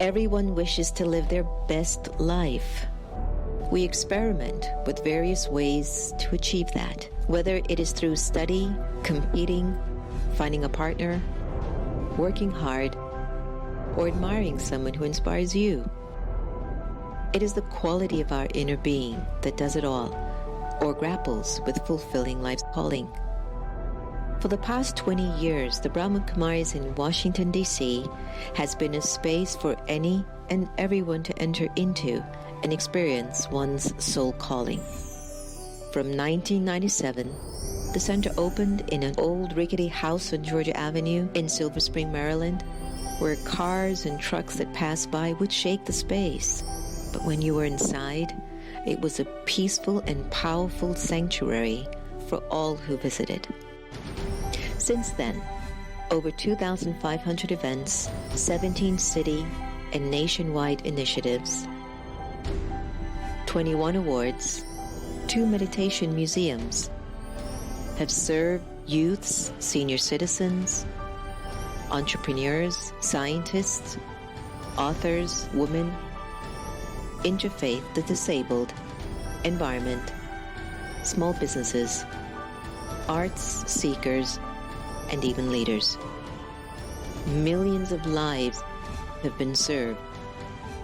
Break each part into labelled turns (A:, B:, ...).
A: Everyone wishes to live their best life. We experiment with various ways to achieve that, whether it is through study, competing, finding a partner, working hard, or admiring someone who inspires you. It is the quality of our inner being that does it all, or grapples with fulfilling life's calling. For the past 20 years, the Brahma Kumaris in Washington, D.C. has been a space for any and everyone to enter into and experience one's soul calling. From 1997, the center opened in an old rickety house on Georgia Avenue in Silver Spring, Maryland, where cars and trucks that passed by would shake the space. But when you were inside, it was a peaceful and powerful sanctuary for all who visited. Since then, over 2,500 events, 17 city and nationwide initiatives, 21 awards, 2 meditation museums have served youths, senior citizens, entrepreneurs, scientists, authors, women, interfaith, the disabled, environment, small businesses, arts seekers, and even leaders. Millions of lives have been served,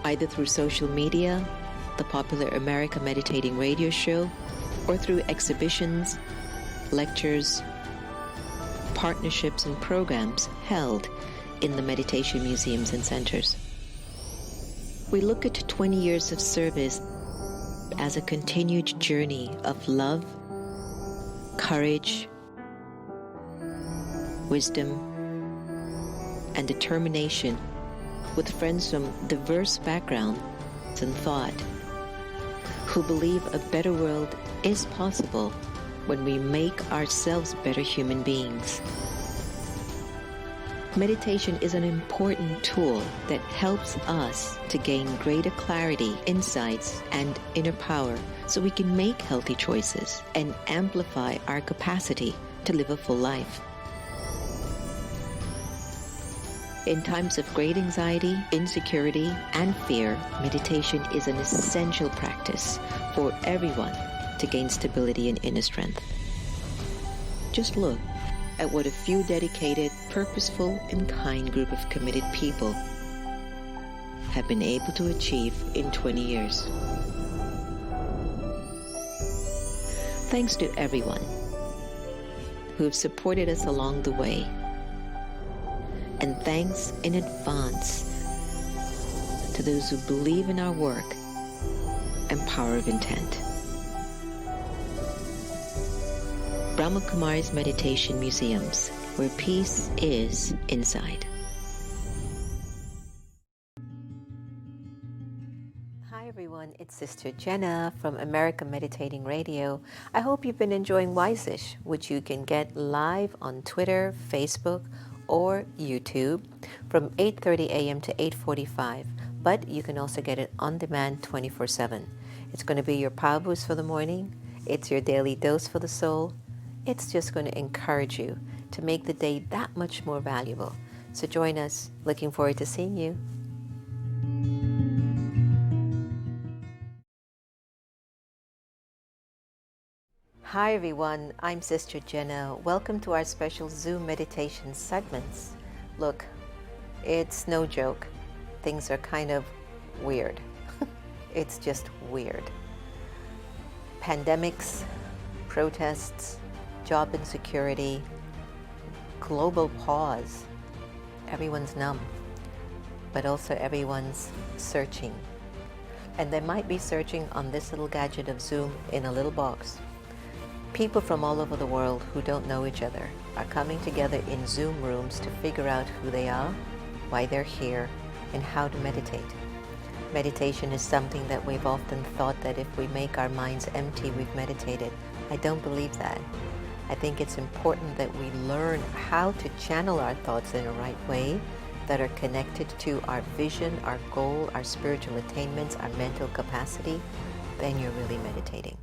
A: either through social media, the popular America Meditating radio show, or through exhibitions, lectures, partnerships, and programs held in the meditation museums and centers. We look at 20 years of service as a continued journey of love, courage, wisdom, and determination with friends from diverse backgrounds and thought who believe a better world is possible when we make ourselves better human beings. Meditation is an important tool that helps us to gain greater clarity, insights, and inner power so we can make healthy choices and amplify our capacity to live a full life. In times of great anxiety, insecurity, and fear, meditation is an essential practice for everyone to gain stability and inner strength. Just look at what a few dedicated, purposeful, and kind group of committed people have been able to achieve in 20 years. Thanks to everyone who have supported us along the way. And thanks in advance to those who believe in our work and power of intent. Brahma Kumaris Meditation Museums, where peace is inside. Hi everyone, it's Sister Jenna from America Meditating Radio. I hope you've been enjoying Wiseish, which you can get live on Twitter, Facebook, or YouTube from 8:30 a.m. to 8:45, but you can also get it on demand 24/7. It's going to be your power boost for the morning. It's your daily dose for the soul. It's just going to encourage you to make the day that much more valuable. So join us. Looking forward to seeing you. Hi everyone, I'm Sister Jenna. Welcome to our special Zoom meditation segments. Look, it's no joke. Things are kind of weird. It's just weird. Pandemics, protests, job insecurity, global pause. Everyone's numb, but also everyone's searching. And they might be searching on this little gadget of Zoom in a little box. People from all over the world who don't know each other are coming together in Zoom rooms to figure out who they are, why they're here, and how to meditate. Meditation is something that we've often thought that if we make our minds empty, we've meditated. I don't believe that. I think it's important that we learn how to channel our thoughts in a right way that are connected to our vision, our goal, our spiritual attainments, our mental capacity. Then you're really meditating.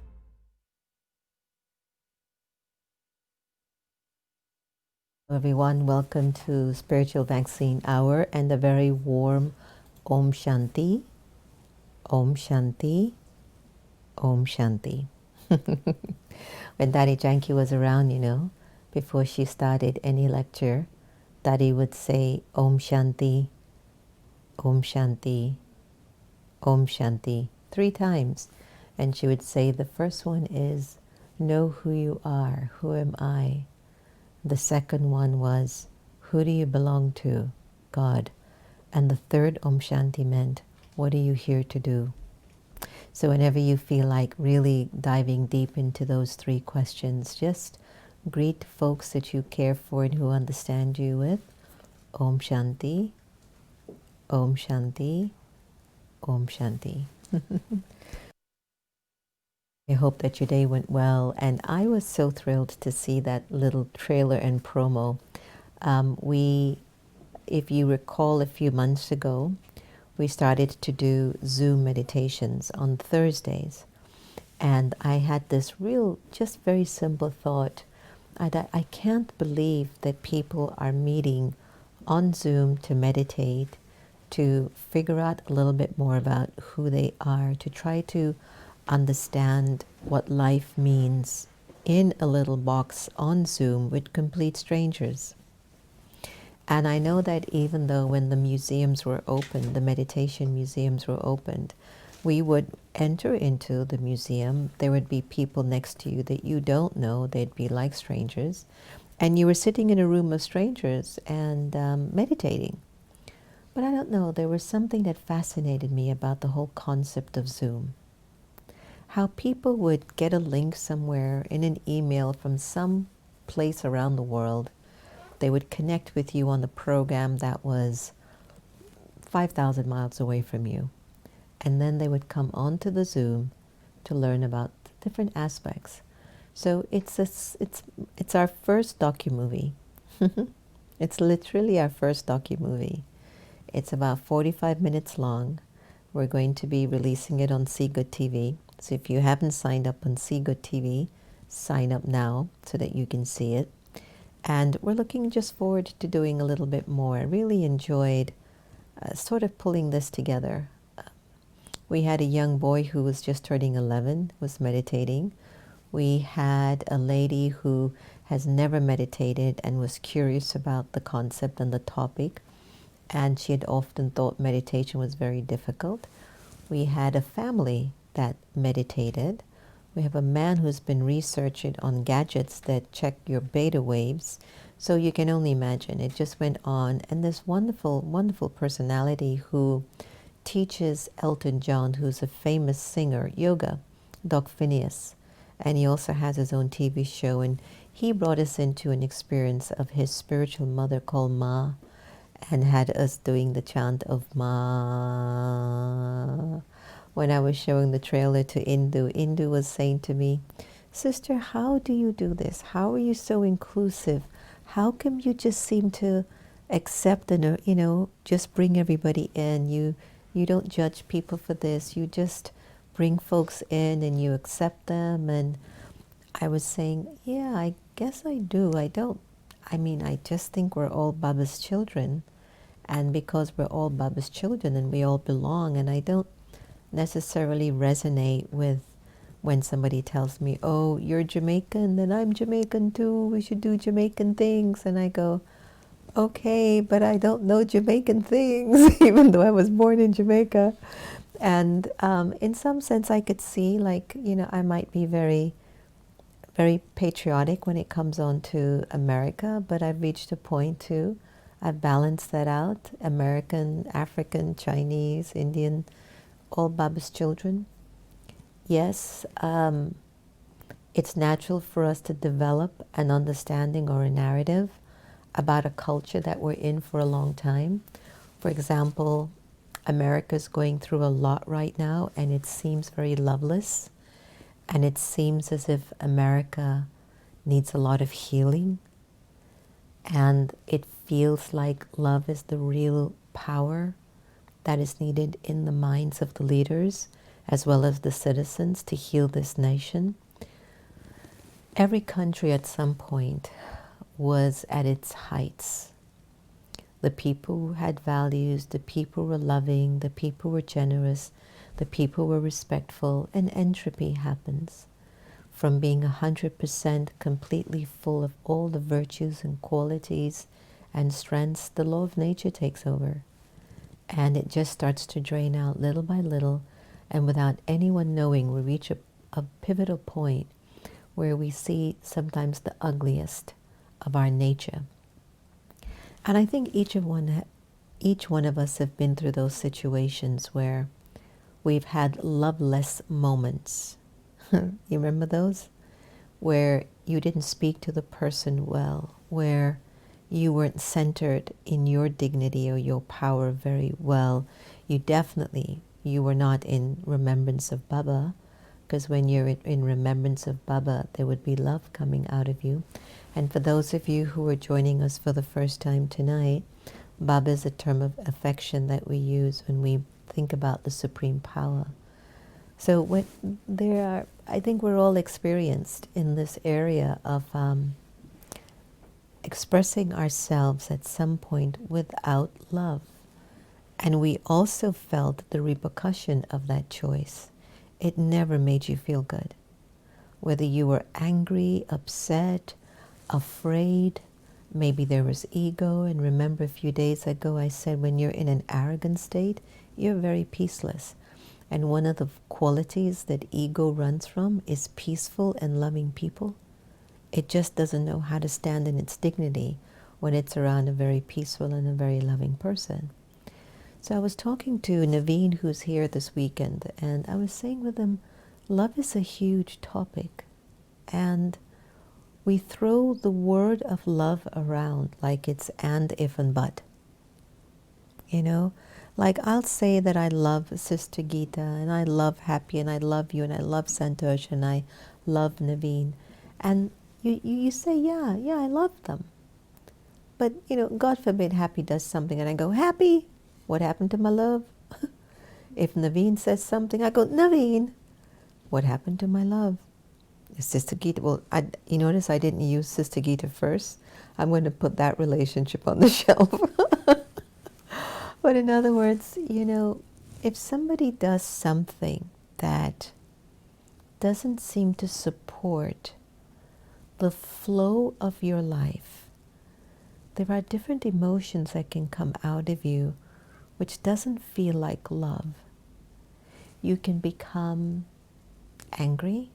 A: Everyone, welcome to Spiritual Vaccine Hour and a very warm Om Shanti, Om Shanti, Om Shanti. When Daddy Janki was around, before she started any lecture, Daddy would say Om Shanti, Om Shanti, Om Shanti 3 times. And she would say the first one is, know who you are, who am I? The second one was, who do you belong to? God. And the third Om Shanti meant, what are you here to do? So whenever you feel like really diving deep into those 3 questions, just greet folks that you care for and who understand you with Om Shanti, Om Shanti, Om Shanti. I hope that your day went well, and I was so thrilled to see that little trailer and promo. If you recall, a few months ago, we started to do Zoom meditations on Thursdays. And I had this real, just very simple thought. I can't believe that people are meeting on Zoom to meditate, to figure out a little bit more about who they are, to try to understand what life means in a little box on Zoom with complete strangers. And I know that even though when the museums were open, the meditation museums were opened, we would enter into the museum. There would be people next to you that you don't know. They'd be like strangers. And you were sitting in a room of strangers and meditating. But I don't know, there was something that fascinated me about the whole concept of Zoom. How people would get a link somewhere in an email from some place around the world. They would connect with you on the program that was 5,000 miles away from you. And then they would come onto the Zoom to learn about different aspects. So it's our first docu-movie. It's literally our first docu-movie. It's about 45 minutes long. We're going to be releasing it on See Good TV. So if you haven't signed up on See Good TV, sign up now so that you can see it. And we're looking just forward to doing a little bit more. I really enjoyed sort of pulling this together. We had a young boy who was just turning 11, was meditating. We had a lady who has never meditated and was curious about the concept and the topic, and she had often thought meditation was very difficult. We had a family that meditated. We have a man who's been researching on gadgets that check your beta waves. So you can only imagine, it just went on. And this wonderful, wonderful personality who teaches Elton John, who's a famous singer, yoga, Doc Phineas. And he also has his own TV show. And he brought us into an experience of his spiritual mother called Ma, and had us doing the chant of Ma. When I was showing the trailer to Indu was saying to me, "Sister, how do you do this? How are you so inclusive? How come you just seem to accept and, just bring everybody in? You don't judge people for this. You just bring folks in and you accept them." And I was saying, yeah, I guess I do. I just think we're all Baba's children. And because we're all Baba's children and we all belong, and I don't necessarily resonate with when somebody tells me, "Oh, you're Jamaican, then I'm Jamaican too. We should do Jamaican things." And I go, okay, but I don't know Jamaican things, even though I was born in Jamaica. And in some sense, I could see, I might be very, very patriotic when it comes on to America, but I've reached a point too. I've balanced that out. American, African, Chinese, Indian, all Baba's children. Yes, it's natural for us to develop an understanding or a narrative about a culture that we're in for a long time. For example, America's going through a lot right now, and it seems very loveless, and it seems as if America needs a lot of healing, and it feels like love is the real power that is needed in the minds of the leaders as well as the citizens to heal this nation. Every country at some point was at its heights. The people who had values, the people were loving, the people were generous, the people were respectful, and entropy happens. From being 100% completely full of all the virtues and qualities and strengths, the law of nature takes over. And it just starts to drain out little by little. And without anyone knowing, we reach a pivotal point where we see sometimes the ugliest of our nature. And I think each one of us have been through those situations where we've had loveless moments. You remember those? Where you didn't speak to the person well, where you weren't centered in your dignity or your power very well. You were not in remembrance of Baba, because when you're in remembrance of Baba, there would be love coming out of you. And for those of you who are joining us for the first time tonight, Baba is a term of affection that we use when we think about the supreme power. So I think we're all experienced in this area of expressing ourselves at some point without love. And we also felt the repercussion of that choice. It never made you feel good. Whether you were angry, upset, afraid, maybe there was ego. And remember, a few days ago I said when you're in an arrogant state, you're very peaceless. And one of the qualities that ego runs from is peaceful and loving people. It just doesn't know how to stand in its dignity when it's around a very peaceful and a very loving person. So I was talking to Naveen, who's here this weekend, and I was saying with him, love is a huge topic. And we throw the word of love around like it's and, if, and but. You know? Like I'll say that I love Sister Gita, and I love Happy, and I love you, and I love Santosh, and I love Naveen. And you say, yeah, I love them. But, God forbid Happy does something, and I go, Happy, what happened to my love? If Naveen says something, I go, Naveen, what happened to my love? Sister Gita, well, you notice I didn't use Sister Gita first. I'm going to put that relationship on the shelf. But in other words, if somebody does something that doesn't seem to support the flow of your life, there are different emotions that can come out of you which doesn't feel like love. You can become angry.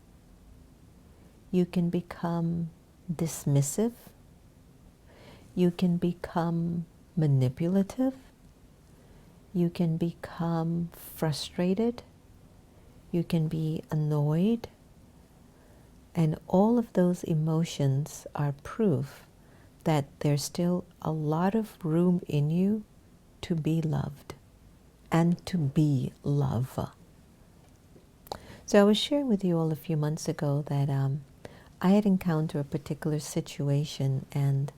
A: You can become dismissive. You can become manipulative. You can become frustrated. You can be annoyed. And all of those emotions are proof that there's still a lot of room in you to be loved and to be love. So I was sharing with you all a few months ago that I had encountered a particular situation, and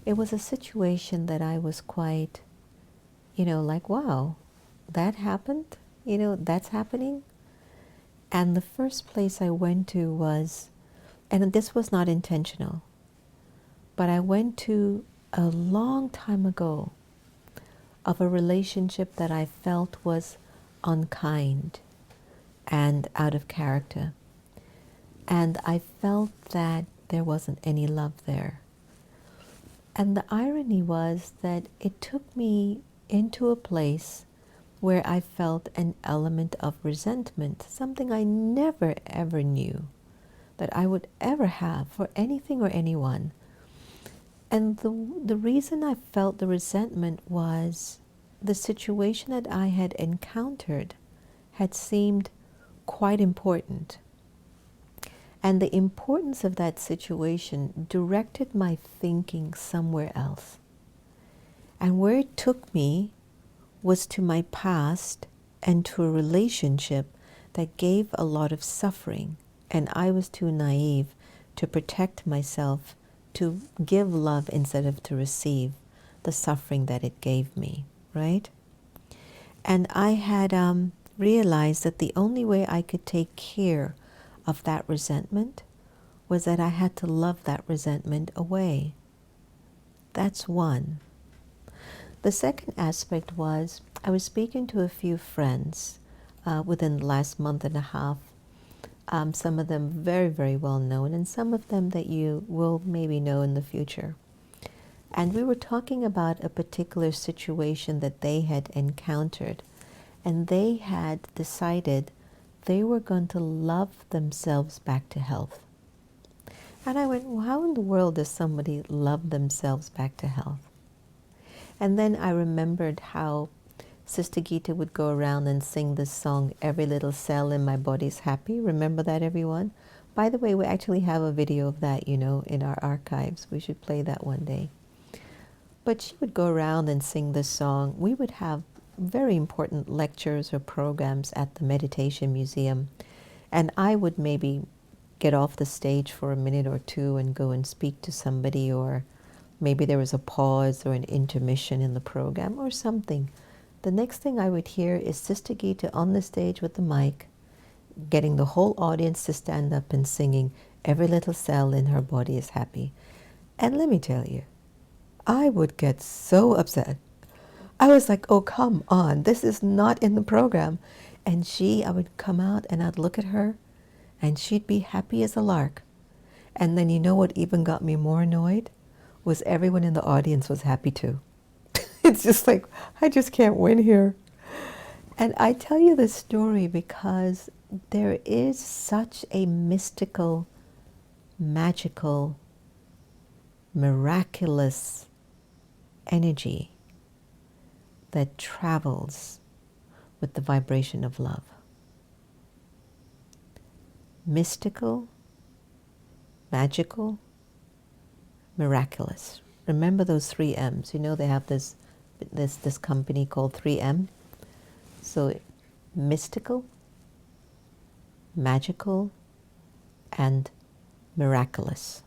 A: it was a situation that I was quite, like, wow, that happened? That's happening? And the first place I went to was, and this was not intentional, but I went to a long time ago of a relationship that I felt was unkind and out of character. And I felt that there wasn't any love there. And the irony was that it took me into a place where I felt an element of resentment, something I never ever knew that I would ever have for anything or anyone. And the reason I felt the resentment was the situation that I had encountered had seemed quite important. And the importance of that situation directed my thinking somewhere else. And where it took me was to my past and to a relationship that gave a lot of suffering. And I was too naive to protect myself, to give love instead of to receive the suffering that it gave me, right? And I had realized that the only way I could take care of that resentment was that I had to love that resentment away. That's one. The second aspect was I was speaking to a few friends within the last month and a half. Some of them very, very well known, and some of them that you will maybe know in the future. And we were talking about a particular situation that they had encountered, and they had decided they were going to love themselves back to health. And I went, well, how in the world does somebody love themselves back to health? And then I remembered how Sister Gita would go around and sing this song, Every Little Cell in My Body's Happy. Remember that, everyone? By the way, we actually have a video of that, you know, in our archives. We should play that one day. But she would go around and sing this song. We would have very important lectures or programs at the Meditation Museum. And I would maybe get off the stage for a minute or two and go and speak to somebody, or maybe there was a pause or an intermission in the program or something. The next thing I would hear is Sister Gita on the stage with the mic, getting the whole audience to stand up and singing, Every Little Cell in Her Body is Happy. And let me tell you, I would get so upset. I was like, oh, come on, this is not in the program. And I would come out and I'd look at her and she'd be happy as a lark. And then you know what even got me more annoyed? Was everyone in the audience was happy too. It's just like, I just can't win here. And I tell you this story because there is such a mystical, magical, miraculous energy that travels with the vibration of love. Mystical, magical, miraculous. Remember those 3 M's. You know they have this company called 3M. So mystical, magical, and miraculous.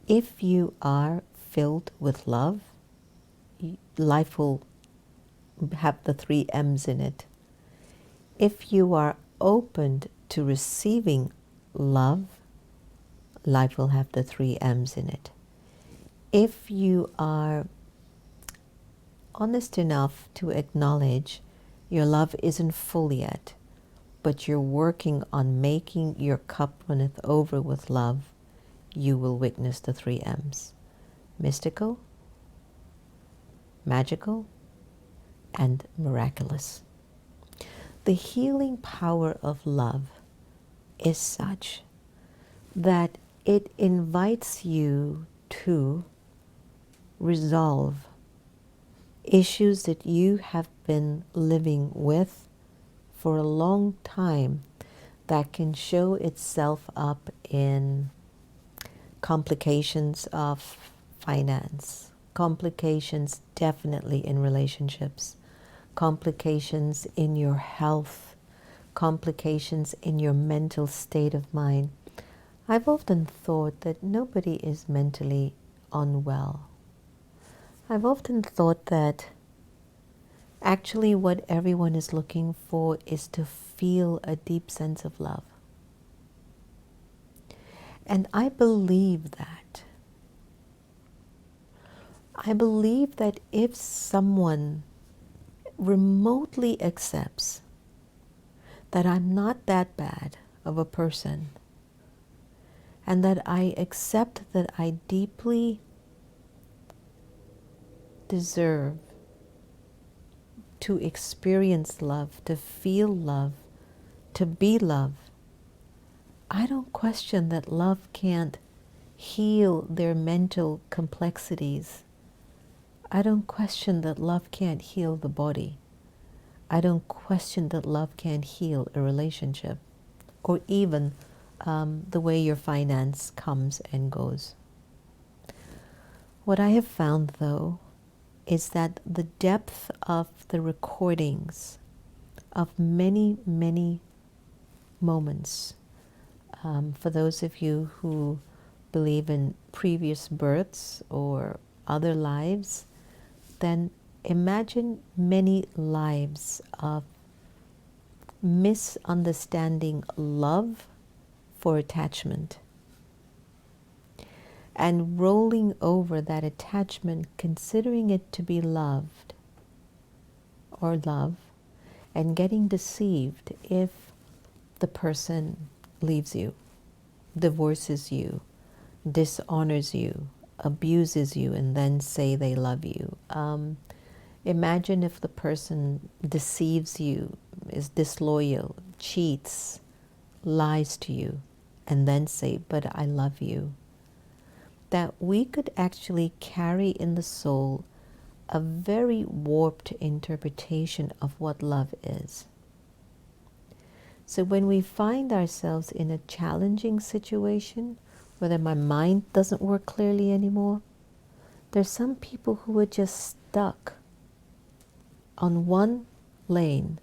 A: If you are filled with love, life will have the 3 M's in it. If you are opened to receiving love, life will have the 3 M's in it. If you are honest enough to acknowledge your love isn't full yet, but you're working on making your cup runneth over with love, you will witness the 3 M's. Mystical, magical, and miraculous. The healing power of love is such that it invites you to resolve issues that you have been living with for a long time that can show itself up in complications of finance, complications definitely in relationships, complications in your health, complications in your mental state of mind. I've often thought that nobody is mentally unwell. I've often thought that actually what everyone is looking for is to feel a deep sense of love. And I believe that. I believe that if someone remotely accepts that I'm not that bad of a person, and that I accept that I deeply deserve to experience love, to feel love, to be love, I don't question that love can't heal their mental complexities. I don't question that love can't heal the body. I don't question that love can't heal a relationship, or even the way your finance comes and goes. What I have found, though, is that the depth of the recordings of many, many moments, for those of you who believe in previous births or other lives, then imagine many lives of misunderstanding love for attachment. and rolling over that attachment, considering it to be loved or love, and getting deceived if the person leaves you, divorces you, dishonors you, abuses you, and then say they love you. Imagine if the person deceives you, is disloyal, cheats, lies to you, and then say, but I love you. That we could actually carry in the soul a very warped interpretation of what love is. So when we find ourselves in a challenging situation, whether my mind doesn't work clearly anymore, there's some people who are just stuck on one lane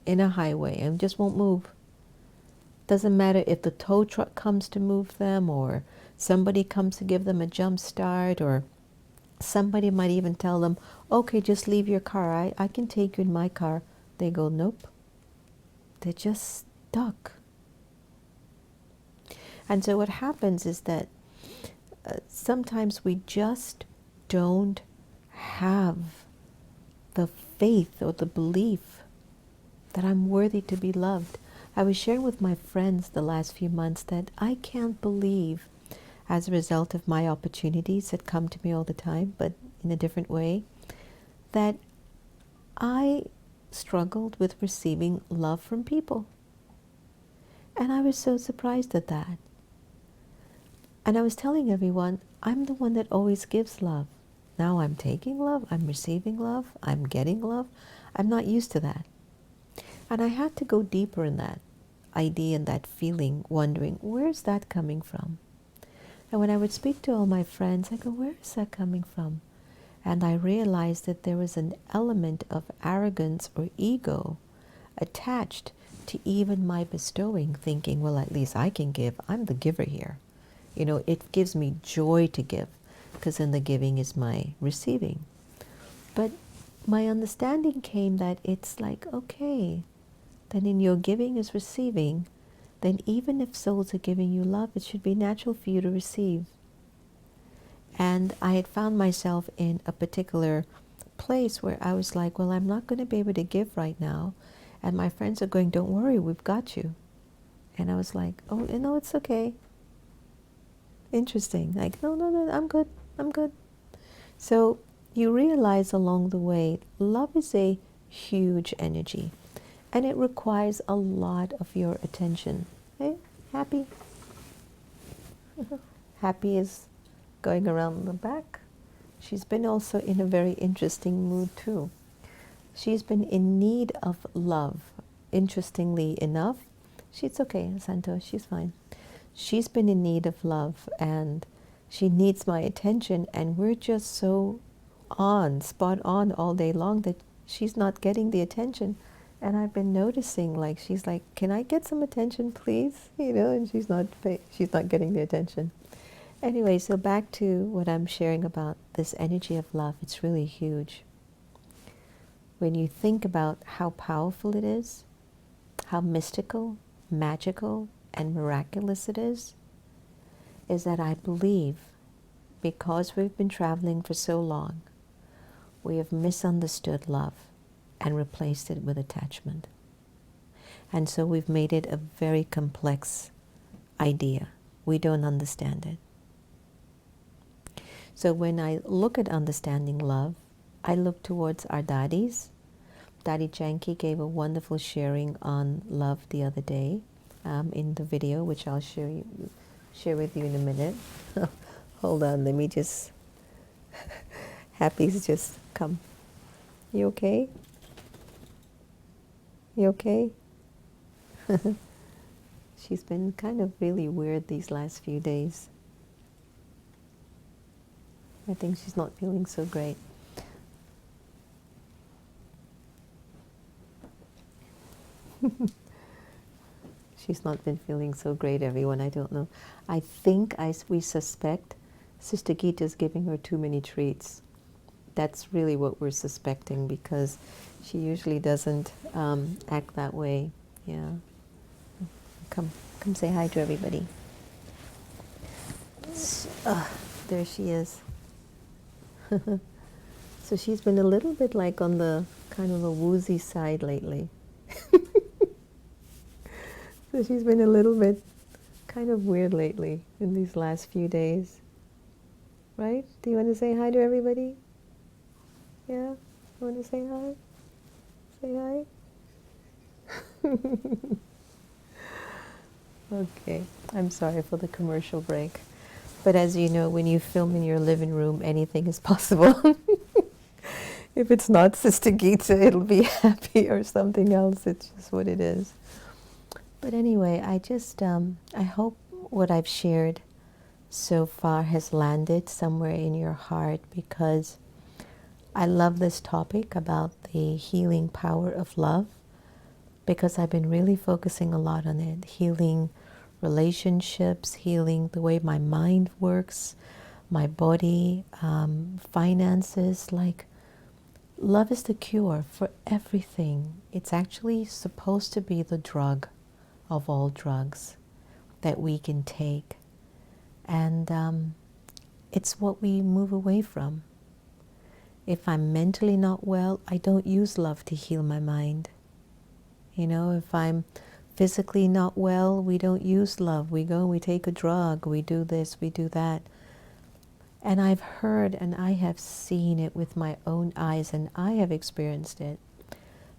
A: in a highway and just won't move. Doesn't matter if the tow truck comes to move them, or somebody comes to give them a jump start, or somebody might even tell them, okay, just leave your car, I can take you in my car. They go, nope. They're just stuck. And so what happens is that sometimes we just don't have the faith or the belief that I'm worthy to be loved. I was sharing with my friends the last few months that I can't believe, as a result of my opportunities that come to me all the time, but in a different way, that I struggled with receiving love from people. And I was so surprised at that. And I was telling everyone, I'm the one that always gives love. Now I'm taking love, I'm receiving love, I'm getting love. I'm not used to that. And I had to go deeper in that idea and that feeling, wondering, where's that coming from? And when I would speak to all my friends, I go, where is that coming from? And I realized that there was an element of arrogance or ego attached to even my bestowing, thinking, well, at least I can give. I'm the giver here. You know, it gives me joy to give, because in the giving is my receiving. But my understanding came that it's like, okay, then in your giving is receiving, then even if souls are giving you love, it should be natural for you to receive. And I had found myself in a particular place where I was like, well, I'm not going to be able to give right now. And my friends are going, don't worry, we've got you. And I was like, oh, you know, it's okay. Interesting. Like, no, I'm good. I'm good. So you realize along the way, love is a huge energy. And it requires a lot of your attention. Hey, Happy? Happy is going around the back. She's been also in a very interesting mood too. She's been in need of love. Interestingly enough, she's okay, Santo, she's fine. She's been in need of love, and she needs my attention, and we're just so spot on all day long that she's not getting the attention. And I've been noticing, like, she's like, can I get some attention, please? You know, and she's not getting the attention. Anyway, so back to what I'm sharing about this energy of love. It's really huge. When you think about how powerful it is, how mystical, magical, and miraculous it is that I believe, because we've been traveling for so long, we have misunderstood love and replaced it with attachment. And so we've made it a very complex idea. We don't understand it. So when I look at understanding love, I look towards our daddies. Daddy Janki gave a wonderful sharing on love the other day in the video, which I'll share with you in a minute. Hold on, let me just... Happy's just come. You okay? You okay? She's been kind of really weird these last few days. I think she's not feeling so great. She's not been feeling so great, everyone. I don't know. I think we suspect Sister Gita's giving her too many treats. That's really what we're suspecting, because she usually doesn't act that way. Yeah. Come say hi to everybody. There she is. So she's been a little bit like on the kind of a woozy side lately. So she's been a little bit kind of weird lately in these last few days. Right? Do you want to say hi to everybody? Yeah? You want to say hi? Say hi? Okay. I'm sorry for the commercial break. But as you know, when you film in your living room, anything is possible. If it's not Sister Geeta, it'll be happy or something else. It's just what it is. But anyway, I hope what I've shared so far has landed somewhere in your heart, because I love this topic about the healing power of love, because I've been really focusing a lot on it. Healing relationships, healing the way my mind works, my body, finances. Like, love is the cure for everything. It's actually supposed to be the drug of all drugs that we can take. And it's what we move away from. If I'm mentally not well, I don't use love to heal my mind. You know, if I'm physically not well, we don't use love. We go, we take a drug, we do this, we do that. And I've heard and I have seen it with my own eyes, and I have experienced it,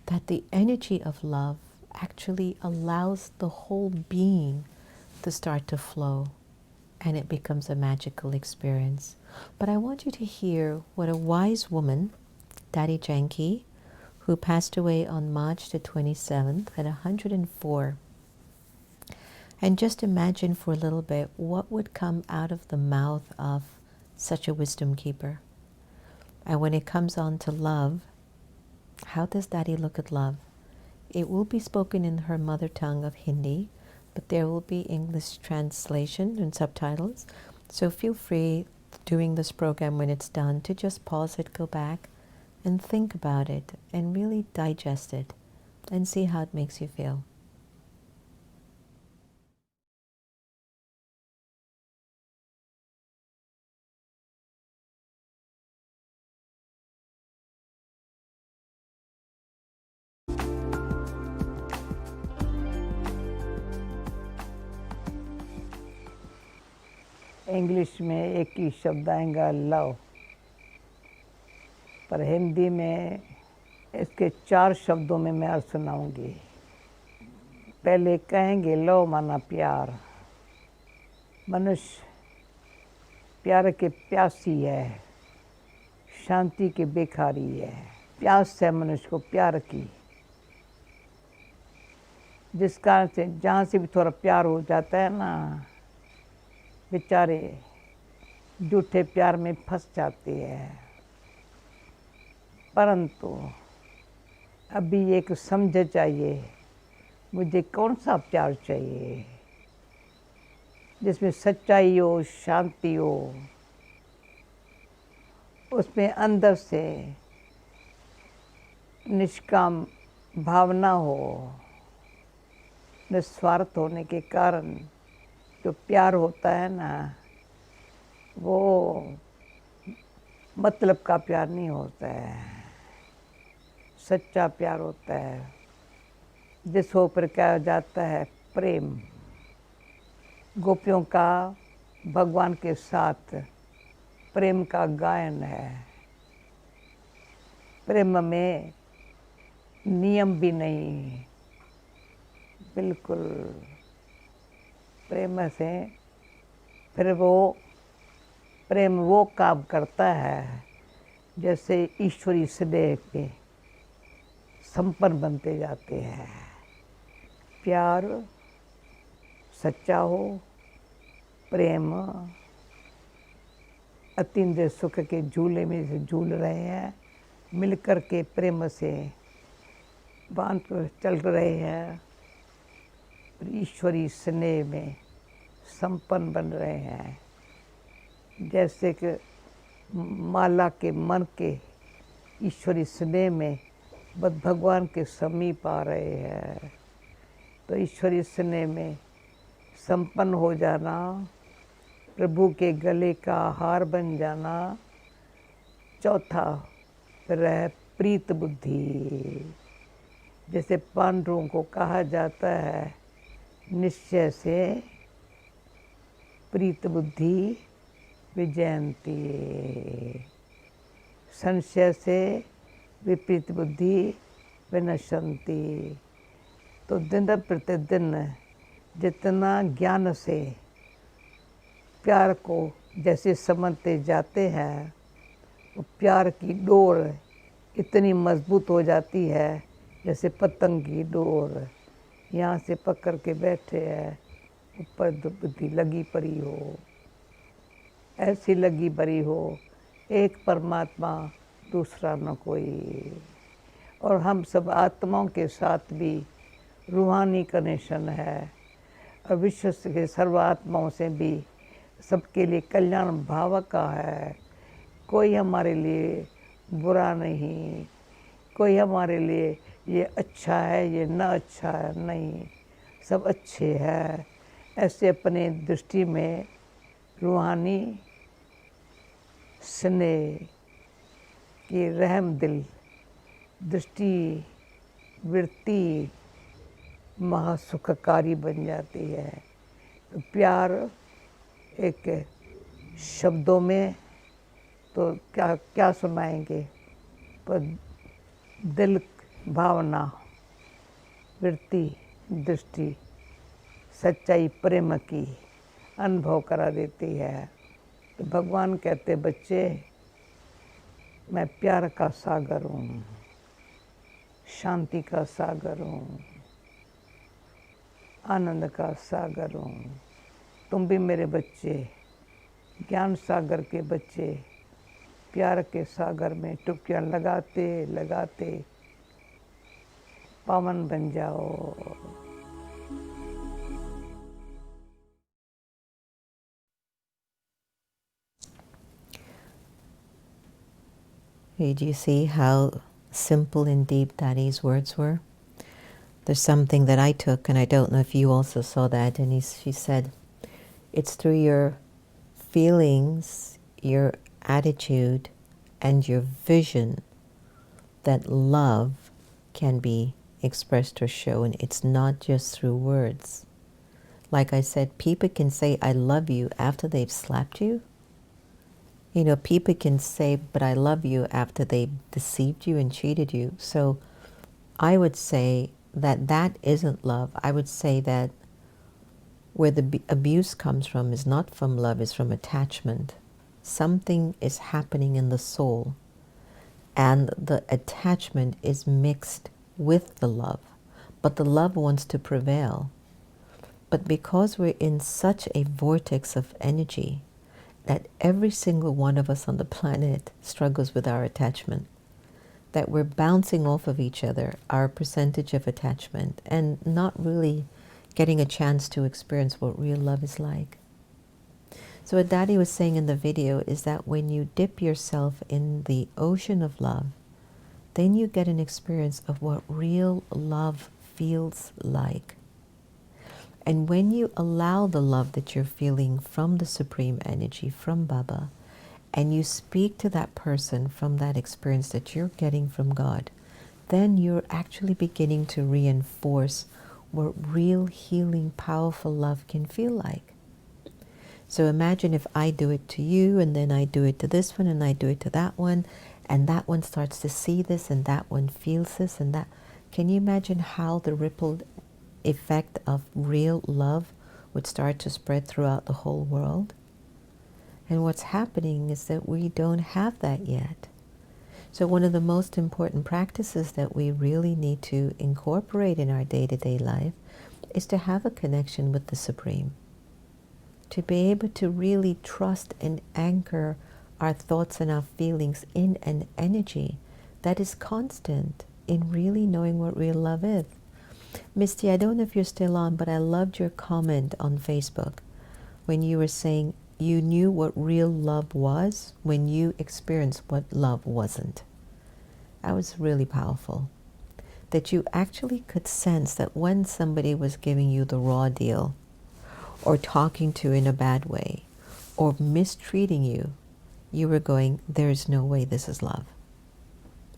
A: that the energy of love actually allows the whole being to start to flow, and it becomes a magical experience. But I want you to hear what a wise woman, Daddy Janki, who passed away on March the 27th at 104. And just imagine for a little bit what would come out of the mouth of such a wisdom keeper. And when it comes on to love, how does Daddy look at love? It will be spoken in her mother tongue of Hindi, but there will be English translation and subtitles. So feel free during this program, when it's done, to just pause it, go back, and think about it, and really digest it, and see how it makes you feel.
B: English में एक ही शब्द आएगा love, पर हिंदी में इसके 4 शब्दों में मैं अर्थ सुनाऊंगी। पहले कहेंगे लव माना प्यार। मनुष्य प्यार के प्यासी है, शांति की भिखारी है। प्यास है मनुष्य को प्यार की, जिस कारण से जहाँ से भी थोड़ा प्यार हो जाता है ना, बेचारे झूठे प्यार में फंस जाते हैं। परंतु अभी एक समझ चाहिए, मुझे कौन सा प्यार चाहिए जिसमें सच्चाई हो, शांति हो, उसमें अंदर से निष्काम भावना हो, निस्वार्थ होने के कारण जो प्यार होता है ना, वो मतलब का प्यार नहीं होता है, सच्चा प्यार होता है, जिस ऊपर कहा जाता है प्रेम। गोपियों का भगवान के साथ प्रेम का गायन है। प्रेम में नियम भी नहीं, बिल्कुल प्रेम से फिर वो प्रेम वो काम करता है जैसे ईश्वरी स्नेह के संपन्न बनते जाते हैं। प्यार सच्चा हो, प्रेम अतीन्द्रिय सुख के झूले में से झूल रहे हैं, मिलकर के प्रेम से बांध कर चल रहे हैं, ईश्वरी स्नेह में संपन्न बन रहे हैं। जैसे कि माला के मन के ईश्वरी स्नेह में बस भगवान के समीप आ रहे हैं। तो ईश्वरी स्नेह में संपन्न हो जाना, प्रभु के गले का हार बन जाना। चौथा फिर है प्रीत बुद्धि। जैसे पांडवों को कहा जाता है निश्चय से प्रीत बुद्धि विजयंती, संशय से विपरीत बुद्धि विनश्यंती। तो दिन प्रतिदिन जितना ज्ञान से प्यार को जैसे समझते जाते हैं, वो प्यार की डोर इतनी मजबूत हो जाती है जैसे पतंग की डोर। यहाँ से पकड़ के बैठे हैं, ऊपर बुद्धि लगी पड़ी हो, ऐसी लगी पड़ी हो, एक परमात्मा दूसरा न कोई। और हम सब आत्माओं के साथ भी रूहानी कनेक्शन है, और विश्व के सर्व आत्माओं से भी सबके लिए कल्याण भाव का है। कोई हमारे लिए बुरा नहीं, कोई हमारे लिए ये अच्छा है ये न अच्छा है, नहीं, सब अच्छे हैं। ऐसे अपने दृष्टि में रूहानी स्नेह की रहम दिल दृष्टि वृत्ति महासुखकारी बन जाती है। तो प्यार एक शब्दों में तो क्या क्या सुनाएंगे, पर दिल भावना वृत्ति दृष्टि सच्चाई प्रेम की अनुभव करा देती है। तो भगवान कहते बच्चे मैं प्यार का सागर हूँ, शांति का सागर हूँ, आनंद का सागर हूँ। तुम भी मेरे बच्चे, ज्ञान सागर के बच्चे, प्यार के सागर में डुबकियाँ लगाते लगाते पावन बन जाओ।
A: Did you see how simple and deep Daddy's words were? There's something that I took, and I don't know if you also saw that, and she said, it's through your feelings, your attitude, and your vision that love can be expressed or shown. It's not just through words. Like I said, people can say, I love you after they've slapped you. You know, people can say, but I love you after they've deceived you and cheated you. So I would say that that isn't love. I would say that where the abuse comes from is not from love, it's from attachment. Something is happening in the soul, and the attachment is mixed with the love. But the love wants to prevail. But because we're in such a vortex of energy, that every single one of us on the planet struggles with our attachment, that we're bouncing off of each other, our percentage of attachment, and not really getting a chance to experience what real love is like. So what Daddy was saying in the video is that when you dip yourself in the ocean of love, then you get an experience of what real love feels like. And when you allow the love that you're feeling from the Supreme Energy, from Baba, and you speak to that person from that experience that you're getting from God, then you're actually beginning to reinforce what real healing, powerful love can feel like. So imagine if I do it to you, and then I do it to this one, and I do it to that one starts to see this, and that one feels this, and that. Can you imagine how the rippled effect of real love would start to spread throughout the whole world? And what's happening is that we don't have that yet. So one of the most important practices that we really need to incorporate in our day-to-day life is to have a connection with the Supreme. To be able to really trust and anchor our thoughts and our feelings in an energy that is constant in really knowing what real love is. Misty, I don't know if you're still on, but I loved your comment on Facebook when you were saying you knew what real love was when you experienced what love wasn't. That was really powerful. That you actually could sense that when somebody was giving you the raw deal, or talking to you in a bad way, or mistreating you, you were going, there's no way this is love.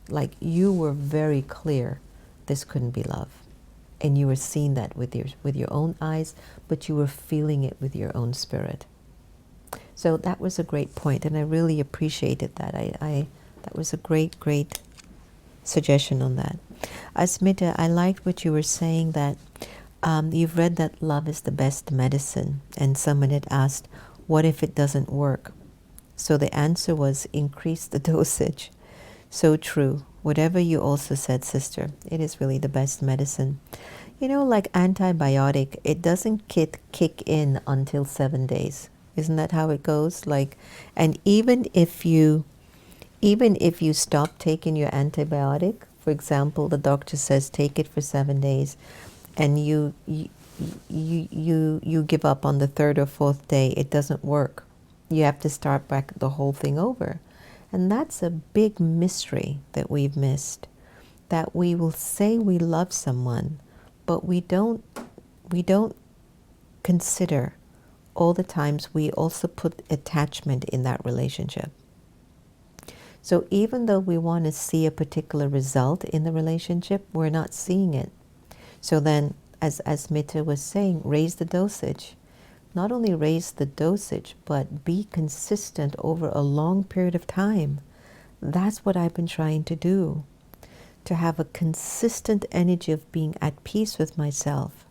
A: Like, you were very clear this couldn't be love. And you were seeing that with your own eyes, but you were feeling it with your own spirit. So that was a great point, and I really appreciated that. That was a great suggestion on that. Asmita, I liked what you were saying, that you've read that love is the best medicine, and someone had asked, what if it doesn't work? So the answer was, increase the dosage. So true. Whatever you also said, sister, it is really the best medicine. You know, like antibiotic, it doesn't kick in until 7 days. Isn't that how it goes? Like, and even if you stop taking your antibiotic, for example, the doctor says take it for 7 days, and you give up on the third or fourth day, it doesn't work. You have to start back the whole thing over. And that's a big mystery that we've missed, that we will say we love someone, but we don't consider all the times we also put attachment in that relationship. So even though we want to see a particular result in the relationship, we're not seeing it. So then, as Mita was saying, raise the dosage. Not only raise the dosage, but be consistent over a long period of time. That's what I've been trying to do. To have a consistent energy of being at peace with myself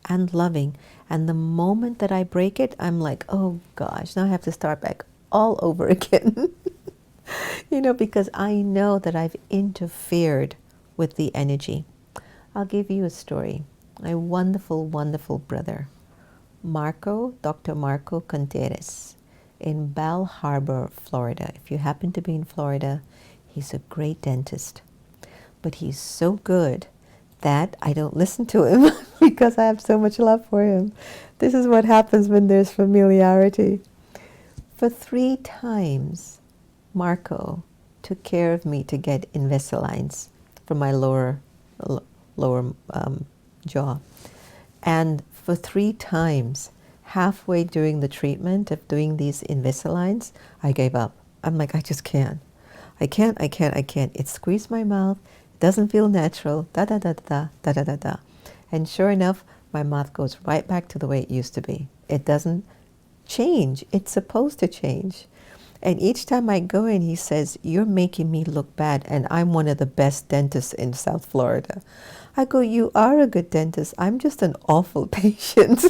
A: and loving. And the moment that I break it, I'm like, oh gosh, now I have to start back all over again. You know, because I know that I've interfered with the energy. I'll give you a story. A wonderful, wonderful brother, Dr. Marco Contreras, in Bal Harbor, Florida. If you happen to be in Florida, he's a great dentist. But he's so good that I don't listen to him because I have so much love for him. This is what happens when there's familiarity. For 3 times, Marco took care of me to get Invisaligns for my lower jaw. And for 3 times, halfway during the treatment of doing these Invisaligns, I gave up. I'm like, I just can't. I can't. It squeezed my mouth. It doesn't feel natural. Da. And sure enough, my mouth goes right back to the way it used to be. It doesn't change. It's supposed to change. And each time I go in, he says, you're making me look bad, and I'm one of the best dentists in South Florida. I go, you are a good dentist. I'm just an awful patient.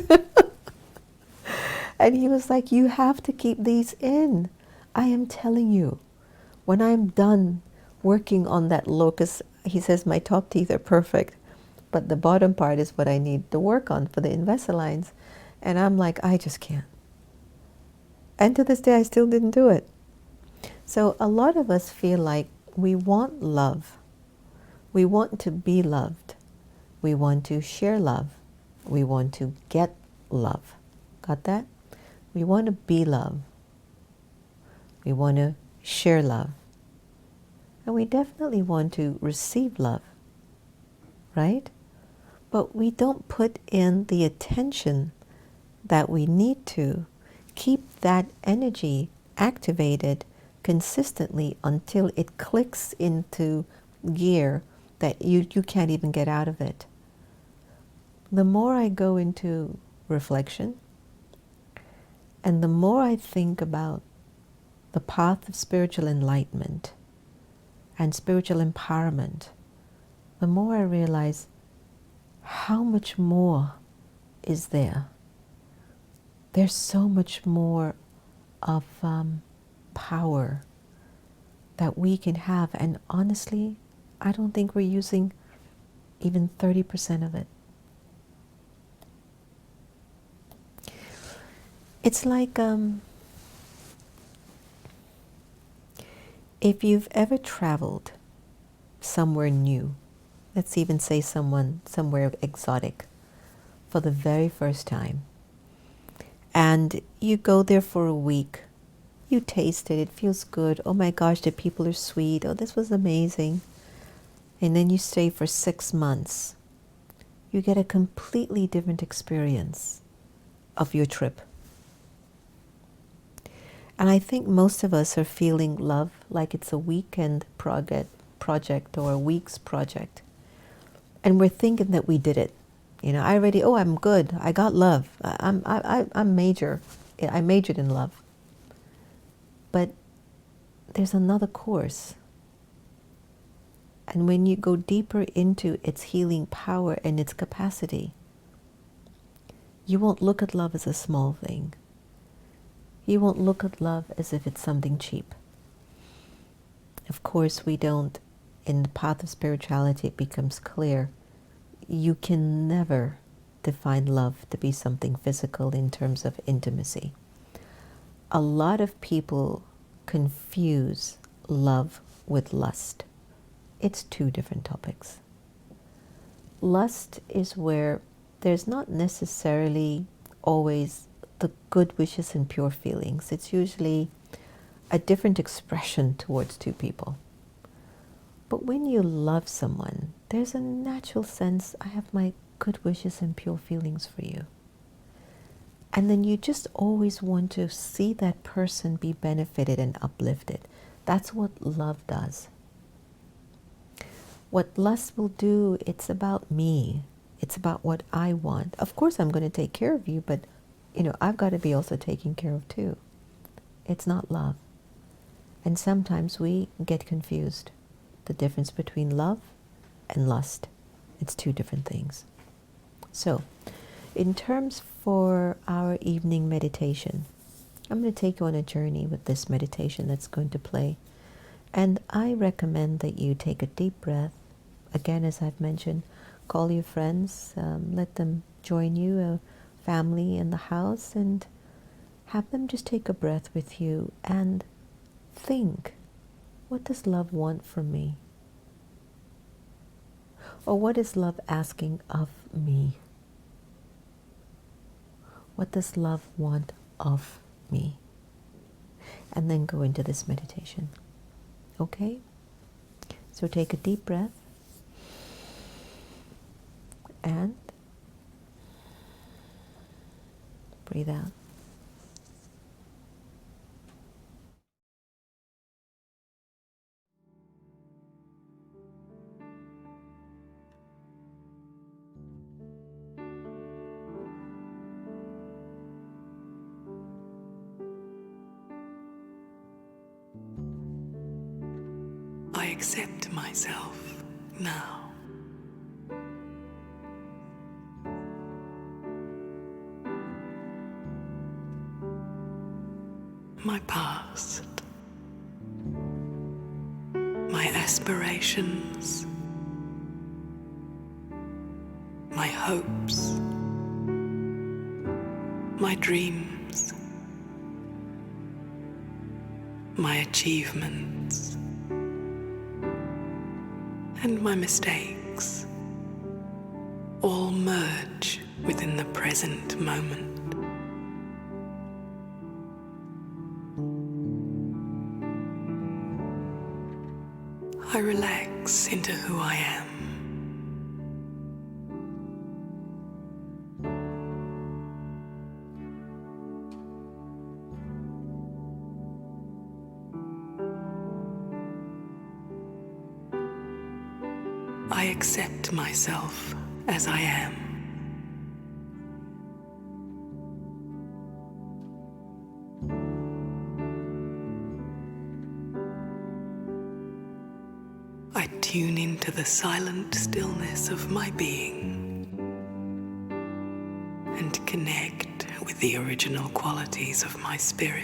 A: And he was like, you have to keep these in. I am telling you, when I'm done working on that locus, he says my top teeth are perfect, but the bottom part is what I need to work on for the Invisaligns. And I'm like, I just can't. And to this day, I still didn't do it. So a lot of us feel like we want love. We want to be loved. We want to share love. We want to get love. Got that? We want to be love. We want to share love. And we definitely want to receive love. Right? But we don't put in the attention that we need to keep that energy activated consistently until it clicks into gear that you can't even get out of it. The more I go into reflection, and the more I think about the path of spiritual enlightenment and spiritual empowerment, the more I realize how much more is there. There's so much more of power that we can have. And honestly, I don't think we're using even 30% of it. It's like if you've ever traveled somewhere new, let's even say somewhere exotic, for the very first time, and you go there for a week, you taste it, it feels good, oh my gosh, the people are sweet, oh this was amazing, and then you stay for 6 months, you get a completely different experience of your trip. And I think most of us are feeling love like it's a weekend project or a week's project. And we're thinking that we did it. I'm good. I got love. I'm major. I majored in love. But there's another course. And when you go deeper into its healing power and its capacity, you won't look at love as a small thing. You won't look at love as if it's something cheap. Of course, we don't. In the path of spirituality, it becomes clear. You can never define love to be something physical in terms of intimacy. A lot of people confuse love with lust. It's two different topics. Lust is where there's not necessarily always the good wishes and pure feelings. It's usually a different expression towards two people. But when you love someone, there's a natural sense, I have my good wishes and pure feelings for you. And then you just always want to see that person be benefited and uplifted. That's what love does. What lust will do, it's about me. It's about what I want. Of course, I'm going to take care of you, but I've got to be also taken care of too. It's not love. And sometimes we get confused. The difference between love and lust. It's two different things. So, in terms for our evening meditation, I'm going to take you on a journey with this meditation that's going to play. And I recommend that you take a deep breath. Again, as I've mentioned, call your friends, let them join you, a family in the house, and have them just take a breath with you and think, what does love want from me? Or what is love asking of me? What does love want of me? And then go into this meditation. Okay? So take a deep breath and breathe out.
C: I accept myself now. My past, my aspirations, my hopes, my dreams, my achievements, and my mistakes all merge within the present moment. I relax into who I am. I accept myself as I am. I tune into the silent stillness of my being and connect with the original qualities of my spirit.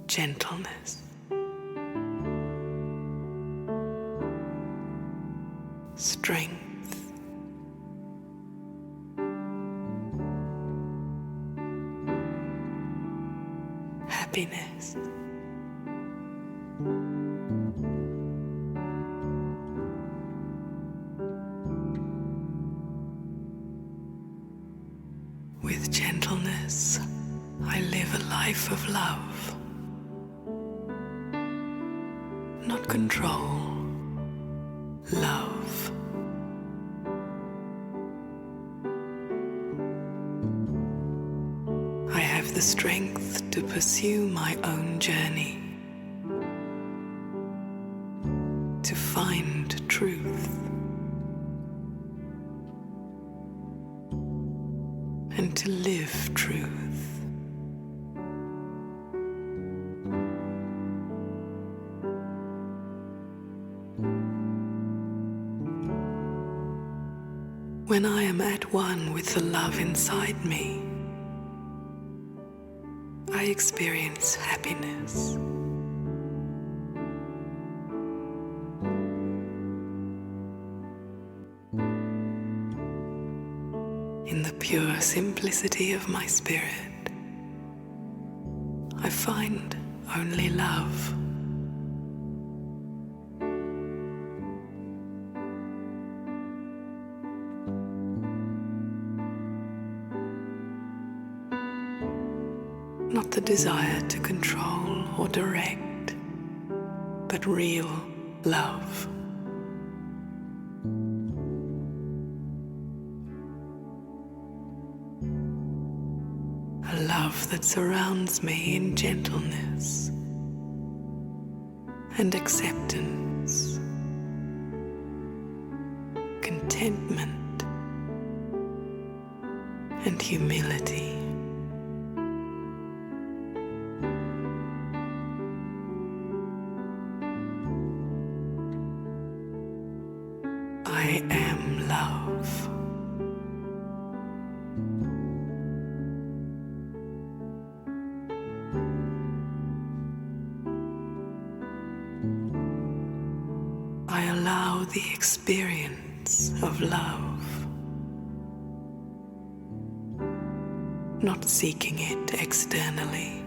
C: Gentleness, strength, happiness, with gentleness, I live a life of love. Not control, love. strength to pursue my own journey, to find truth, and to live truth. When I am at one with the love inside me, I experience happiness. In the pure simplicity of my spirit, I find only love. Not the desire to control or direct, but real love. A love that surrounds me in gentleness and acceptance, contentment and humility. I am love. I allow the experience of love, not seeking it externally,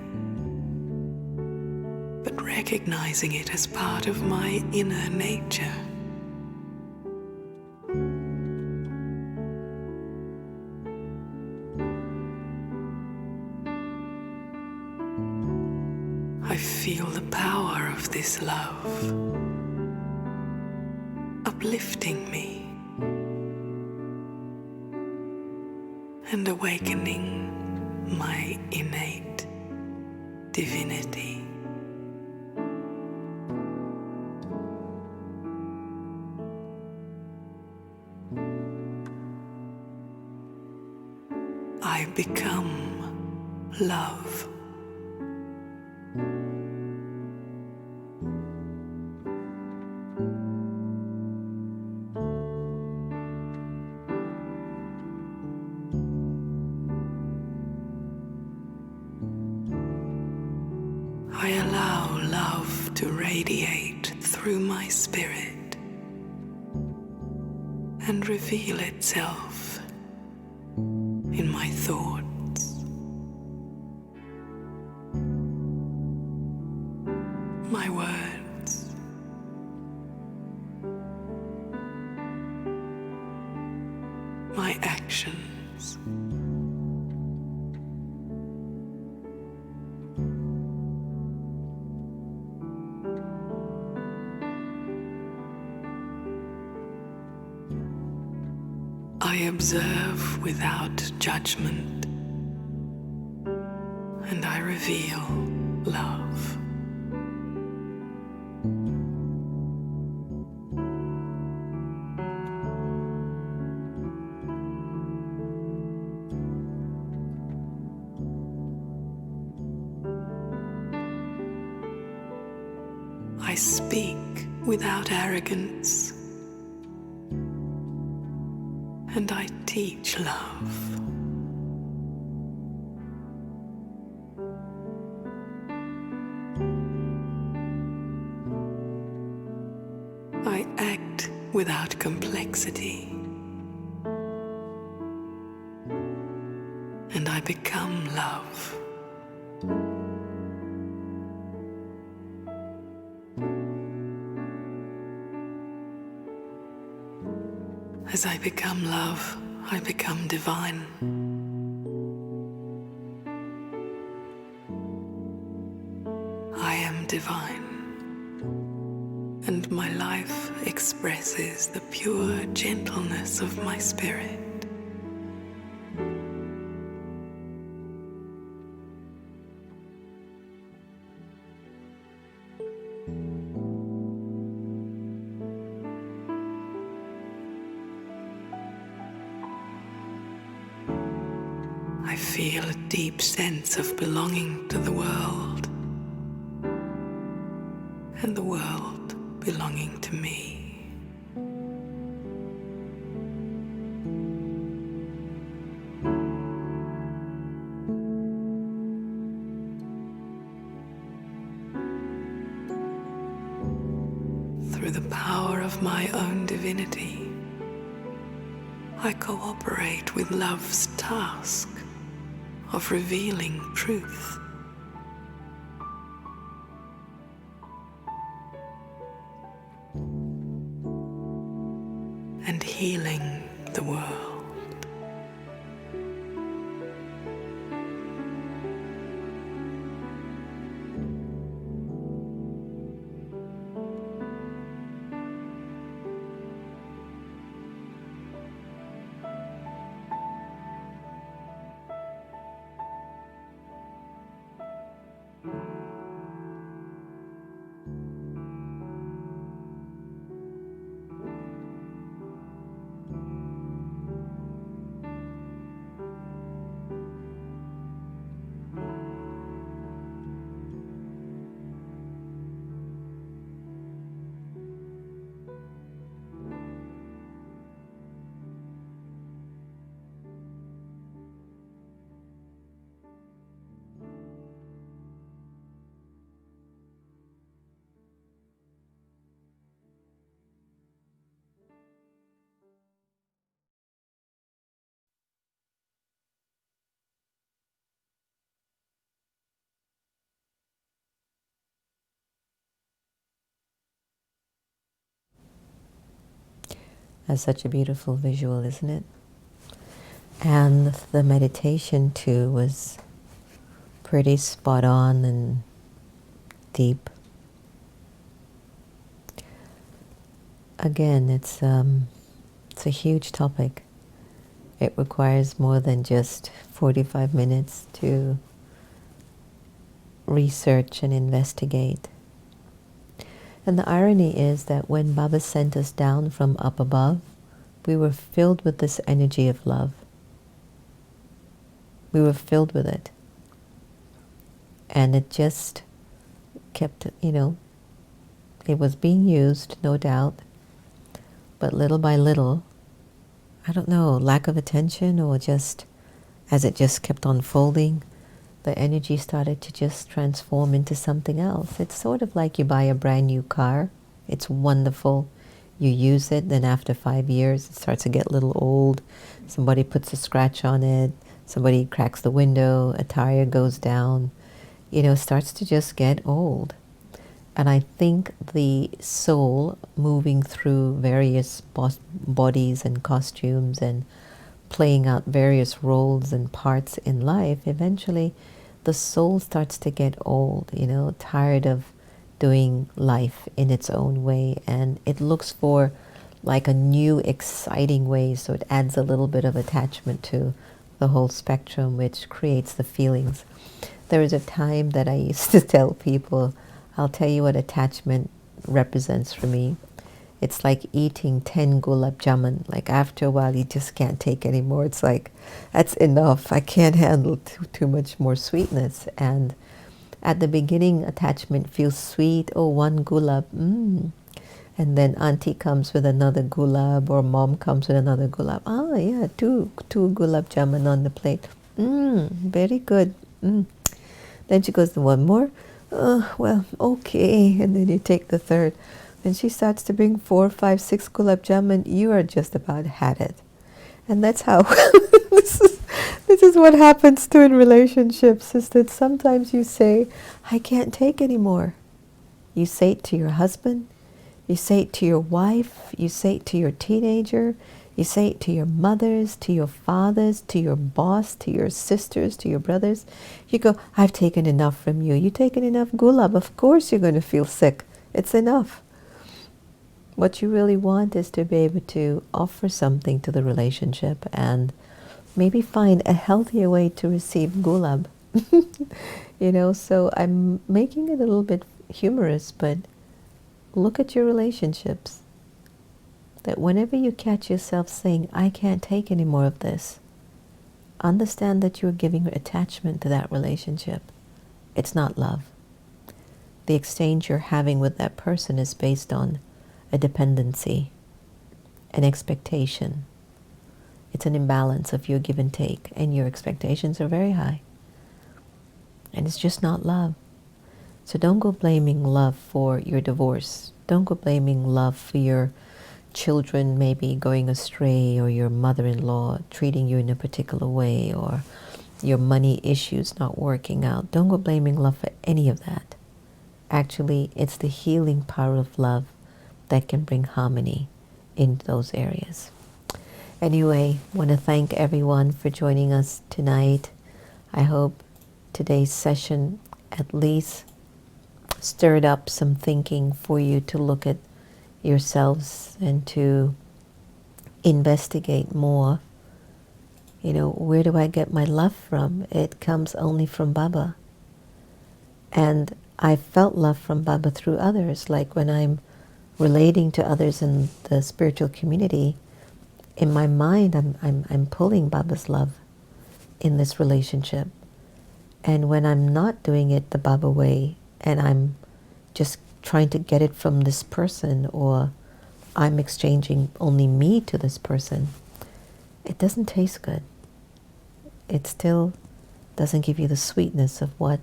C: but recognizing it as part of my inner nature. I feel the power of this love uplifting me and awakening my innate divinity. I become love. I allow love to radiate through my spirit and reveal itself in my thoughts, my words, my actions. I observe without judgment, and I reveal love. I speak without arrogance, and I teach love. I act without complexity, and I become love. As I become love, I become divine. I am divine, and my life expresses the pure gentleness of my spirit. feel a deep sense of belonging to the world, and the world belonging to me. Through the power of my own divinity, I cooperate with love's task of revealing truth. And healing the world.
A: That's such a beautiful visual, isn't it? And the meditation too was pretty spot on and deep. Again, it's a huge topic. It requires more than just 45 minutes to research and investigate. And the irony is that when Baba sent us down from up above, we were filled with this energy of love. We were filled with it. And it just kept, it was being used, no doubt, but little by little, I don't know, lack of attention or just as it just kept unfolding, the energy started to just transform into something else. It's sort of like you buy a brand new car. It's wonderful. You use it, then after 5 years, it starts to get a little old. Somebody puts a scratch on it. Somebody cracks the window. A tire goes down. It starts to just get old. And I think the soul moving through various bodies and costumes and playing out various roles and parts in life, eventually the soul starts to get old, tired of doing life in its own way, and it looks for like a new exciting way, so it adds a little bit of attachment to the whole spectrum, which creates the feelings. There was a time that I used to tell people, I'll tell you what attachment represents for me. It's like eating 10 gulab jamun. Like after a while, you just can't take anymore. It's like, that's enough. I can't handle too much more sweetness. And at the beginning, attachment feels sweet. Oh, one gulab. And then auntie comes with another gulab, or mom comes with another gulab. Ah, yeah, two gulab jamun on the plate. Very good. Then she goes, one more? Well, okay. And then you take the third. Then she starts to bring 4, 5, 6 gulab jamun. You are just about had it. And that's how, this is what happens to in relationships, is that sometimes you say, I can't take anymore. You say it to your husband, you say it to your wife, you say it to your teenager, you say it to your mothers, to your fathers, to your boss, to your sisters, to your brothers. You go, I've taken enough from you. You've taken enough gulab. Of course you're going to feel sick. It's enough. What you really want is to be able to offer something to the relationship and maybe find a healthier way to receive gulab. So I'm making it a little bit humorous, but look at your relationships. That whenever you catch yourself saying, I can't take any more of this, understand that you're giving attachment to that relationship. It's not love. The exchange you're having with that person is based on a dependency, an expectation. It's an imbalance of your give and take, and your expectations are very high. And it's just not love. So don't go blaming love for your divorce. Don't go blaming love for your children maybe going astray, or your mother-in-law treating you in a particular way, or your money issues not working out. Don't go blaming love for any of that. Actually, it's the healing power of love that can bring harmony in those areas. Anyway, I want to thank everyone for joining us tonight. I hope today's session at least stirred up some thinking for you to look at yourselves and to investigate more. You know, where do I get my love from? It comes only from Baba. And I felt love from Baba through others, like when I'm relating to others in the spiritual community, in my mind I'm pulling Baba's love in this relationship. And when I'm not doing it the Baba way, and I'm just trying to get it from this person, or I'm exchanging only me to this person, it doesn't taste good. It still doesn't give you the sweetness of what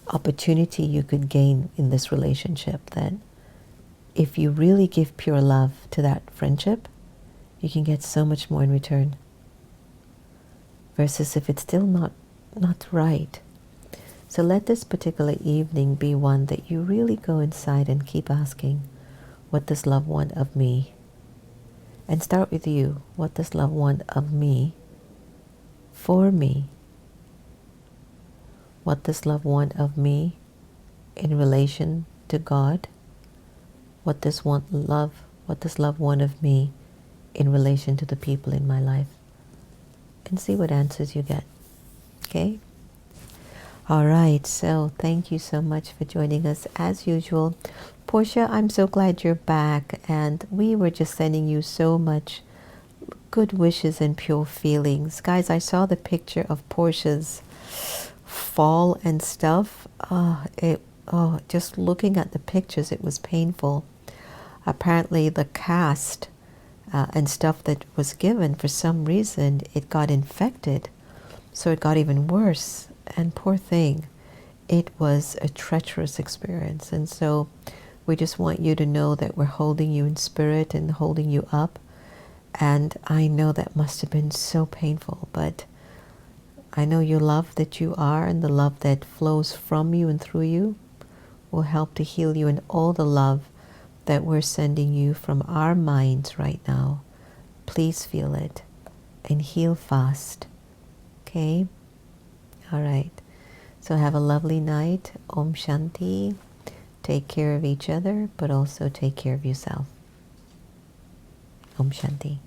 A: opportunity you could gain in this relationship. That if you really give pure love to that friendship, you can get so much more in return. Versus if it's still not right. So let this particular evening be one that you really go inside and keep asking, what does love want of me? And start with you. What does love want of me? For me? What does love want of me in relation to God? What does love want of me in relation to the people in my life? And see what answers you get. Okay? All right, so thank you so much for joining us as usual. Portia, I'm so glad you're back, and we were just sending you so much good wishes and pure feelings. Guys, I saw the picture of Portia's fall and stuff. Just looking at the pictures, it was painful. Apparently the cast and stuff that was given, for some reason, it got infected. So it got even worse. And poor thing, it was a treacherous experience. And so we just want you to know that we're holding you in spirit and holding you up. And I know that must have been so painful, but I know your love that you are, and the love that flows from you and through you will help to heal you, and all the love that we're sending you from our minds right now. Please feel it and heal fast. Okay? All right. So have a lovely night. Om Shanti. Take care of each other, but also take care of yourself. Om Shanti.